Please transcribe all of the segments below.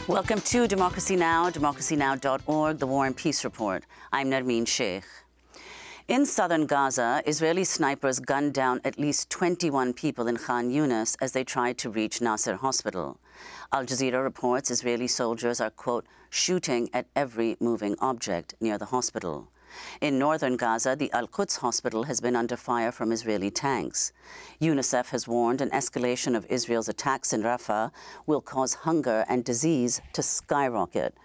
Welcome to Democracy Now!, democracynow.org, the War and Peace Report. I'm Nermeen Sheikh. In southern Gaza, Israeli snipers gunned down at least 21 people in Khan Yunis as they tried to reach Nasser Hospital. Al Jazeera reports Israeli soldiers are, quote, shooting at every moving object near the hospital. In northern Gaza, the Al-Quds hospital has been under fire from Israeli tanks. UNICEF has warned an escalation of Israel's attacks in Rafah will cause hunger and disease to skyrocket.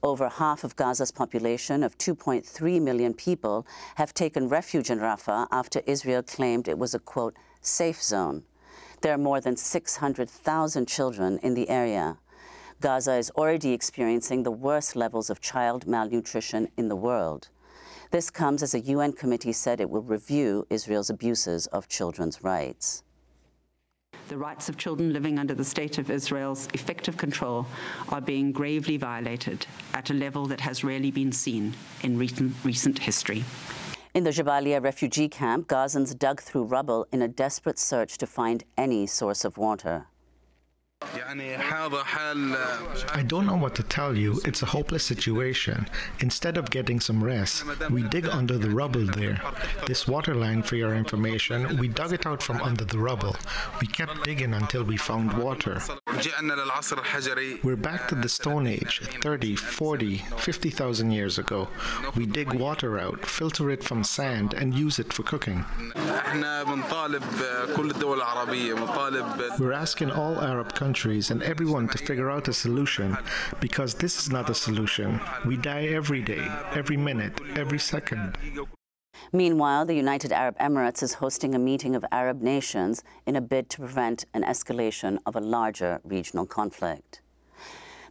Over half of Gaza's population of 2.3 million people have taken refuge in Rafah after Israel claimed it was a, quote, safe zone. There are more than 600,000 children in the area. Gaza is already experiencing the worst levels of child malnutrition in the world. This comes as a UN committee said it will review Israel's abuses of children's rights. The rights of children living under the state of Israel's effective control are being gravely violated at a level that has rarely been seen in recent history. In the Jabalia refugee camp, Gazans dug through rubble in a desperate search to find any source of water. I don't know what to tell you. It's a hopeless situation. Instead of getting some rest, we dig under the rubble there. This water line, for your information, we dug it out from under the rubble. We kept digging until we found water. We're back to the Stone Age, 30, 40, 50,000 years ago. We dig water out, filter it from sand, and use it for cooking. We're asking all Arab countries and everyone to figure out a solution, because this is not a solution. We die every day, every minute, every second. Meanwhile, the United Arab Emirates is hosting a meeting of Arab nations in a bid to prevent an escalation of a larger regional conflict.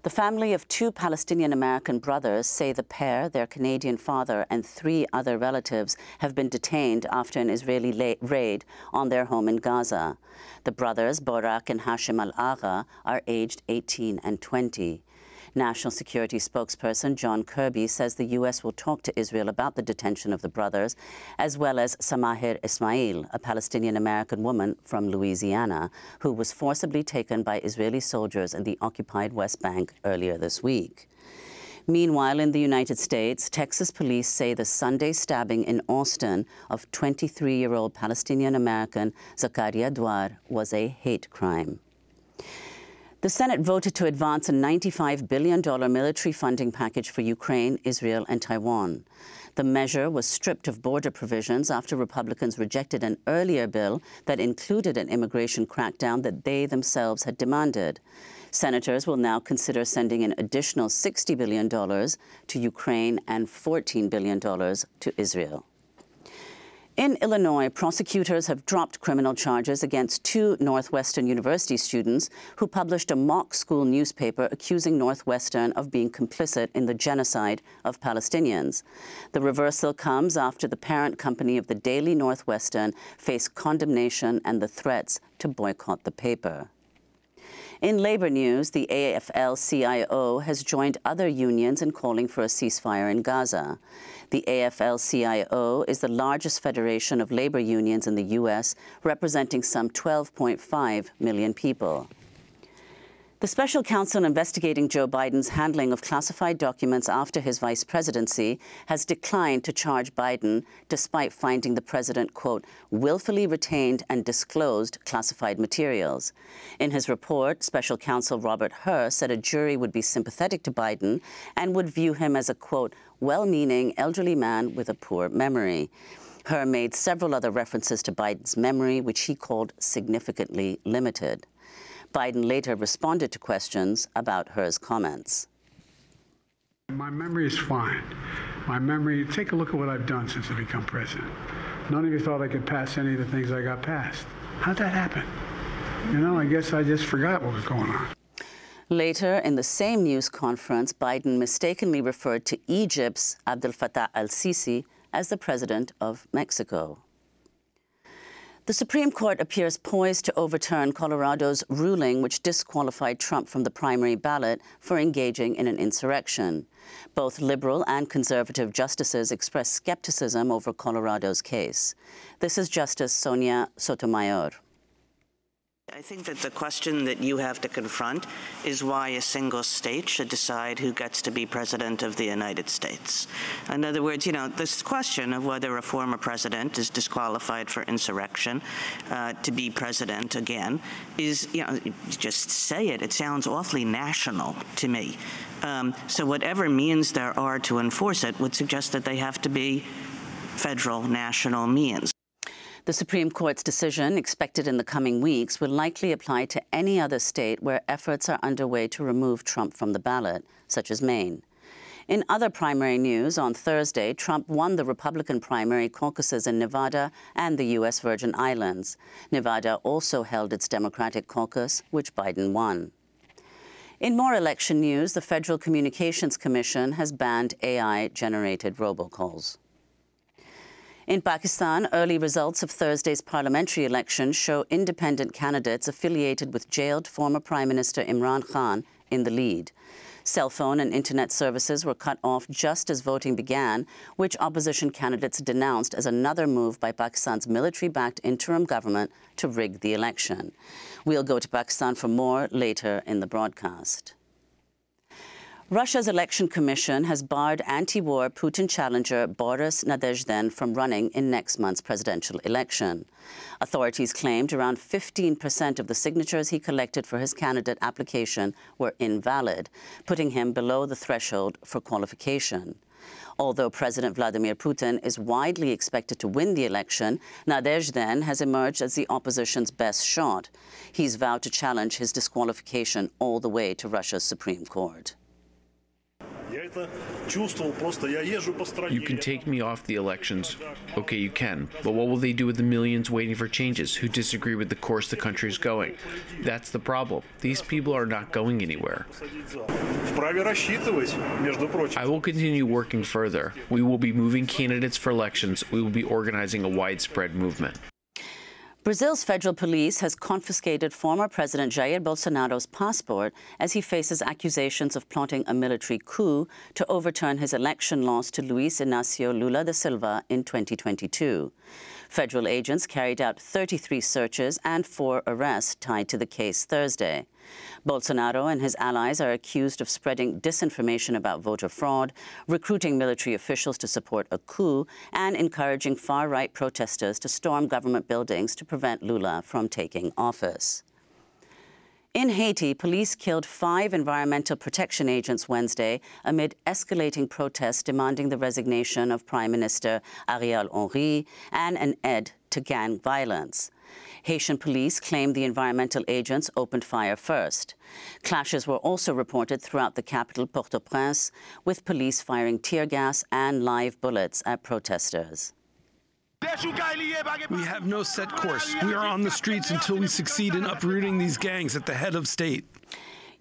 The family of two Palestinian-American brothers say the pair, their Canadian father, and 3 other relatives have been detained after an Israeli raid on their home in Gaza. The brothers, Borak and Hashim al-Agha, are aged 18 and 20. National Security spokesperson John Kirby says the U.S. will talk to Israel about the detention of the brothers, as well as Samahir Ismail, a Palestinian-American woman from Louisiana, who was forcibly taken by Israeli soldiers in the occupied West Bank earlier this week. Meanwhile, in the United States, Texas police say the Sunday stabbing in Austin of 23-year-old Palestinian-American Zakaria Dwar was a hate crime. The Senate voted to advance a $95 billion military funding package for Ukraine, Israel, and Taiwan. The measure was stripped of border provisions after Republicans rejected an earlier bill that included an immigration crackdown that they themselves had demanded. Senators will now consider sending an additional $60 billion to Ukraine and $14 billion to Israel. In Illinois, prosecutors have dropped criminal charges against 2 Northwestern University students who published a mock school newspaper accusing Northwestern of being complicit in the genocide of Palestinians. The reversal comes after the parent company of the Daily Northwestern faced condemnation and the threats to boycott the paper. In labor news, the AFL-CIO has joined other unions in calling for a ceasefire in Gaza. The AFL-CIO is the largest federation of labor unions in the U.S., representing some 12.5 million people. The special counsel investigating Joe Biden's handling of classified documents after his vice presidency has declined to charge Biden, despite finding the president, quote, willfully retained and disclosed classified materials. In his report, special counsel Robert Hur said a jury would be sympathetic to Biden and would view him as a, quote, well-meaning elderly man with a poor memory. Hur made several other references to Biden's memory, which he called significantly limited. Biden later responded to questions about Hur's comments. My memory is fine. My memory, take a look at what I've done since I become president. None of you thought I could pass any of the things I got passed. How'd that happen? You know, I guess I just forgot what was going on. Later, in the same news conference, Biden mistakenly referred to Egypt's Abdel Fattah al-Sisi as the president of Mexico. The Supreme Court appears poised to overturn Colorado's ruling which disqualified Trump from the primary ballot for engaging in an insurrection. Both liberal and conservative justices expressed skepticism over Colorado's case. This is Justice Sonia Sotomayor. I think that the question that you have to confront is why a single state should decide who gets to be president of the United States. In other words, this question of whether a former president is disqualified for insurrection to be president again is, just say it. It sounds awfully national to me. So whatever means there are to enforce it would suggest that they have to be federal, national means. The Supreme Court's decision, expected in the coming weeks, will likely apply to any other state where efforts are underway to remove Trump from the ballot, such as Maine. In other primary news, on Thursday, Trump won the Republican primary caucuses in Nevada and the U.S. Virgin Islands. Nevada also held its Democratic caucus, which Biden won. In more election news, the Federal Communications Commission has banned AI-generated robocalls. In Pakistan, early results of Thursday's parliamentary election show independent candidates affiliated with jailed former Prime Minister Imran Khan in the lead. Cell phone and internet services were cut off just as voting began, which opposition candidates denounced as another move by Pakistan's military-backed interim government to rig the election. We'll go to Pakistan for more later in the broadcast. Russia's election commission has barred anti-war Putin challenger Boris Nadezhdin from running in next month's presidential election. Authorities claimed around 15% of the signatures he collected for his candidate application were invalid, putting him below the threshold for qualification. Although President Vladimir Putin is widely expected to win the election, Nadezhdin has emerged as the opposition's best shot. He's vowed to challenge his disqualification all the way to Russia's Supreme Court. You can take me off the elections. Okay, you can. But what will they do with the millions waiting for changes who disagree with the course the country is going? That's the problem. These people are not going anywhere. I will continue working further. We will be moving candidates for elections. We will be organizing a widespread movement. Brazil's federal police has confiscated former President Jair Bolsonaro's passport as he faces accusations of plotting a military coup to overturn his election loss to Luiz Inácio Lula da Silva in 2022. Federal agents carried out 33 searches and 4 arrests tied to the case Thursday. Bolsonaro and his allies are accused of spreading disinformation about voter fraud, recruiting military officials to support a coup, and encouraging far-right protesters to storm government buildings to prevent Lula from taking office. In Haiti, police killed 5 environmental protection agents Wednesday amid escalating protests demanding the resignation of Prime Minister Ariel Henry and an end to gang violence. Haitian police claimed the environmental agents opened fire first. Clashes were also reported throughout the capital, Port-au-Prince, with police firing tear gas and live bullets at protesters. We have no set course. We are on the streets until we succeed in uprooting these gangs at the head of state.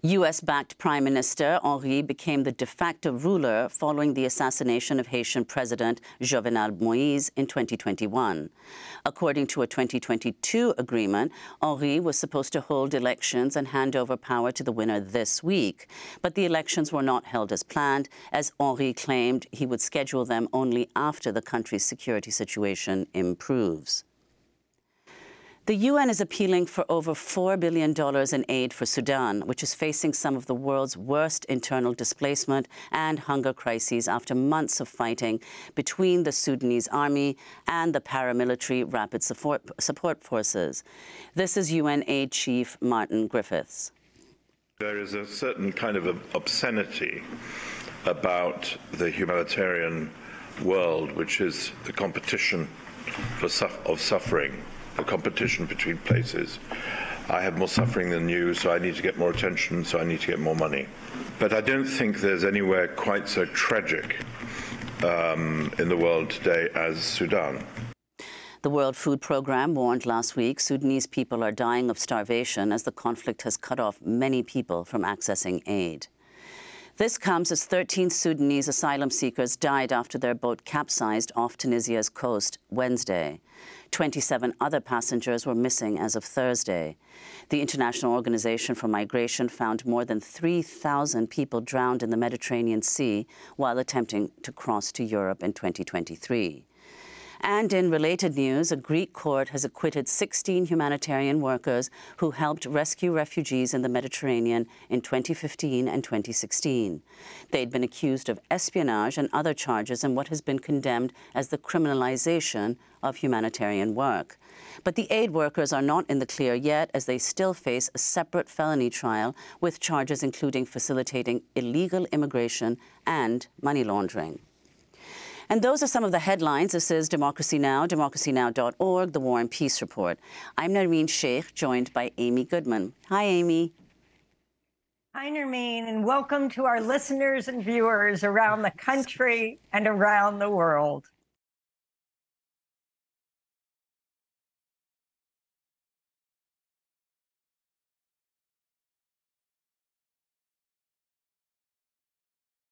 U.S.-backed Prime Minister Henry became the de facto ruler following the assassination of Haitian President Jovenel Moise in 2021. According to a 2022 agreement, Henry was supposed to hold elections and hand over power to the winner this week. But the elections were not held as planned, as Henry claimed he would schedule them only after the country's security situation improves. The UN is appealing for over $4 billion in aid for Sudan, which is facing some of the world's worst internal displacement and hunger crises after months of fighting between the Sudanese army and the paramilitary rapid support forces. This is UN Aid Chief Martin Griffiths. There is a certain kind of obscenity about the humanitarian world, which is the competition of suffering. A competition between places. I have more suffering than you, so I need to get more attention, so I need to get more money. But I don't think there's anywhere quite so tragic in the world today as Sudan. The World Food Programme warned last week Sudanese people are dying of starvation as the conflict has cut off many people from accessing aid. This comes as 13 Sudanese asylum seekers died after their boat capsized off Tunisia's coast Wednesday. 27 other passengers were missing as of Thursday. The International Organization for Migration found more than 3,000 people drowned in the Mediterranean Sea while attempting to cross to Europe in 2023. And in related news, a Greek court has acquitted 16 humanitarian workers who helped rescue refugees in the Mediterranean in 2015 and 2016. They'd been accused of espionage and other charges in what has been condemned as the criminalization of humanitarian work. But the aid workers are not in the clear yet, as they still face a separate felony trial with charges including facilitating illegal immigration and money laundering. And those are some of the headlines. This is Democracy Now!, democracynow.org, the War and Peace Report. I'm Nermeen Sheikh, joined by Amy Goodman. Hi, Amy. Hi, Nermeen, and welcome to our listeners and viewers around the country and around the world.